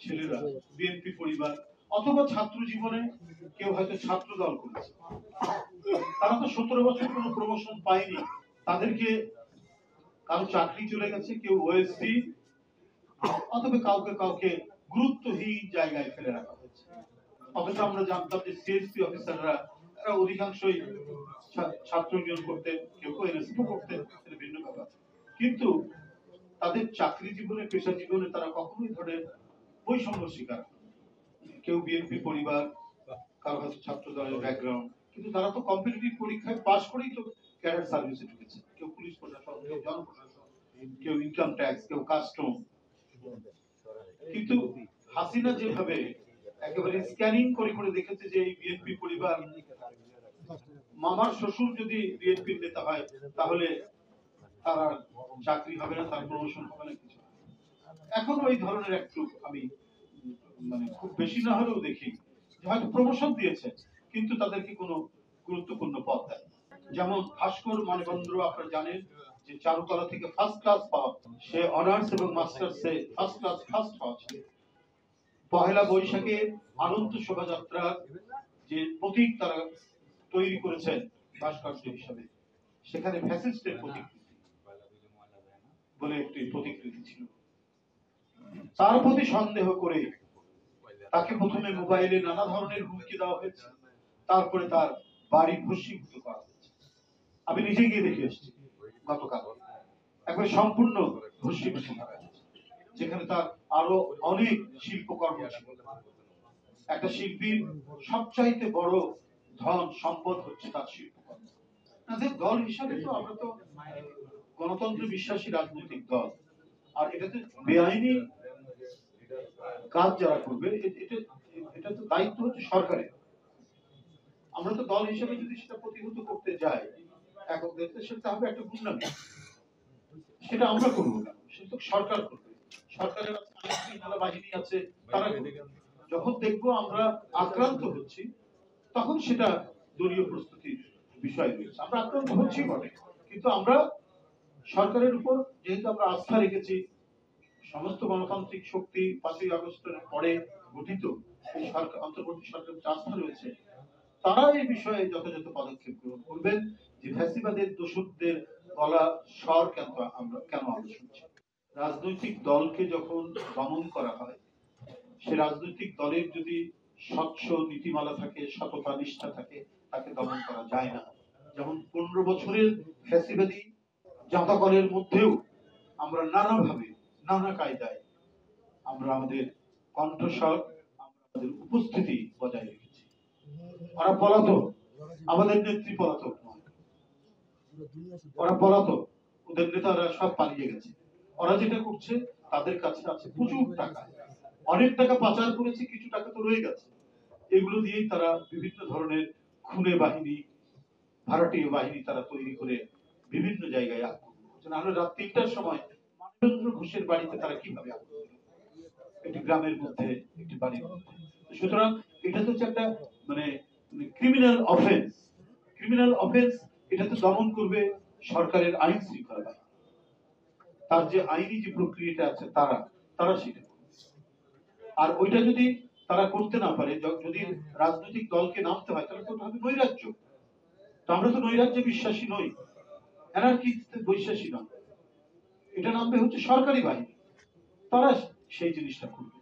ছেলেরা বিএনপি পরিবার অথবা ছাত্র জীবনে কেউ হয়তো ছাত্র দল করেছে, তারা তো 17 বছর কোনো প্রমোশন পায়নি, তাদেরকে কারো চাকরি চলে গেছে, কেউ ওএসডি অথবা কাউকে কাউকে গুরুত্বহীন জায়গায় ফেলে রাখা হয়েছে। অথচ আমরা জানতাম যে সিএসপি অফিসাররা এরা অধিকাংশই ছাত্র ইউনিয়ন করতেন, কেউ এনএসপি করতেন, ভিন্ন ব্যাপার। কিন্তু তাদের চাকরি জীবনে পেশা জীবনে তারা কখনোই ধরে বৈষম্য শিকার, কেউ বিএনপি পরিবার, কারো হয়তো ছাত্র দলের ব্যাকগ্রাউন্ড, কিন্তু তারা তো কম্পিটিটিভ পরীক্ষায় পাশ করেই তো ক্যাডার সার্ভিসে ঢুকেছে, কেউ পুলিশ প্রশাসন, কেউ জনপ্রশাসন, কেউ ইনকাম ট্যাক্স, কেউ কাস্টম। কিন্তু হাসিনা যেভাবে একেবারে স্ক্যানিং করে করে দেখেছে যে এই বিএনপি পরিবার, মামার শ্বশুর যদি বিএনপির নেতা হয় তাহলে তার চাকরি হবে না, তার প্রমোশন হবে না, কিছু। এখনো এই ধরনের একটু আমি মানে খুব বেশি না হলেও দেখি হয়তো প্রমোশন দিয়েছে কিন্তু তাদেরকে কোনো গুরুত্বপূর্ণ পদ দেয়। যেমন ভাস্কর মানবেন্দ্র আপনারা জানেন যে চারুকলা থেকে ফার্স্ট ক্লাস পাওয়া, সে অনার্স এবং মাস্টার্সে ফার্স্ট ক্লাস ফার্স্ট পাওয়া ছিল। পহেলা বৈশাখে আনন্দ শোভাযাত্রার যে প্রতীক তারা তৈরি করেছেন ভাস্কর্য হিসাবে, সেখানে ফ্যাসিস্টের প্রতিকৃতি বলে একটি প্রতিকৃতি ছিল। তার প্রতি সন্দেহ করে তাকে প্রথমে মোবাইলে নানা ধরনের হুমকি দেওয়া হয়েছে, তারপরে তার বাড়ি ভস্মীভূত করা হয়েছে। আমি নিজে গিয়ে দেখে এসেছি গতকাল, একবার সম্পূর্ণ ভস্মীভূত করা হয়েছে, যেখানে তার আরো অনেক শিল্পকর্ম ছিল। একটা শিল্পীর সবচাইতে বড় ধন সম্পদ হচ্ছে তার শিল্পকর্ম। দল হিসাবে তো আমরা তো গণতন্ত্রে বিশ্বাসী রাজনৈতিক দল, আর এটাতে বেআইনি কাজ যারা করবে এটা তো দায়িত্ব হচ্ছে সরকারের। আমরা তো দল হিসেবে যদি সেটা প্রতিহত করতে যাই একক দায়িত্বে, সেটা হবে একটা গুন্ডামি। সেটা আমরা করবো না, সেটা তো সরকার করবে। সরকারের বাহিনী আছে, তারা যখন দেখবো আমরা আক্রান্ত হচ্ছি তখন সেটা দলীয় প্রস্তুতির বিষয় রয়েছে। আমরা আক্রান্ত হচ্ছি বটে, কিন্তু আমরা সরকারের উপর যেহেতু আমরা আস্থা রেখেছি, সমস্ত গণতান্ত্রিক শক্তি 5ই আগস্টের পরে গঠিত এই সরকার, অন্তর্বর্তী সরকারের আস্থা রয়েছে, তারা এই বিষয়ে যথাযথ পদক্ষেপ গ্রহণ করবেন যে ফ্যাসিবাদের দোষকদের গলা স্বর কেন আমরা শুনছি। রাজনৈতিক দলকে যখন দমন করা হয়, সে রাজনৈতিক দলের যদি স্বচ্ছ নীতিমালা থাকে, সততা নিষ্ঠা থাকে, তাকে দমন করা যায় না। যেমন 15 বছরের ফ্যাসিবাদী জাঁতাকলের মধ্যেও আমরা নানাভাবে নানা কায়দায় আমরা আমাদের কণ্ঠস্বর, আমাদের উপস্থিতি বজায় রেখেছি। ওরা পলাতক, আমাদের নেত্রী পলাতক নয়, ওরা পলাতক, ওদের নেতারা সব পালিয়ে গেছে। ওরা যেটা করছে, তাদের কাছে আছে প্রচুর টাকা, অনেক টাকা পাচার করেছে, কিছু টাকা তো রয়ে গেছে। এগুলো দিয়েই তারা বিভিন্ন ধরনের খুনে বাহিনী, ভাড়াটিয়া বাহিনী তারা তৈরি করে বিভিন্ন জায়গায় আক্রমণ করছে। আমরা রাত 3টার সময় মানবেন্দ্র ঘোষের বাড়িতে তারা কিভাবে আক্রমণ করে, একটি গ্রামের মধ্যে, একটি বাড়ির মধ্যে। সুতরাং এটা তো একটা মানে ক্রিমিনাল অফেন্স। ক্রিমিনাল অফেন্স এটা তো দমন করবে সরকারের আইন শৃঙ্খলা বাহিনী, তার যে আইনি যে প্রক্রিয়াটা আছে তারা সেটা করবে। আর ওইটা যদি তারা করতে না পারে, যদি রাজনৈতিক দলকে নামতে হয়, তাহলে তো হবে নৈরাজ্য। তো আমরা তো নৈরাজ্যে বিশ্বাসী নই, অ্যানার্কিতে বিশ্বাসী নয়। এটা নামবে হচ্ছে সরকারি বাহিনী, তারা সেই জিনিসটা করবে।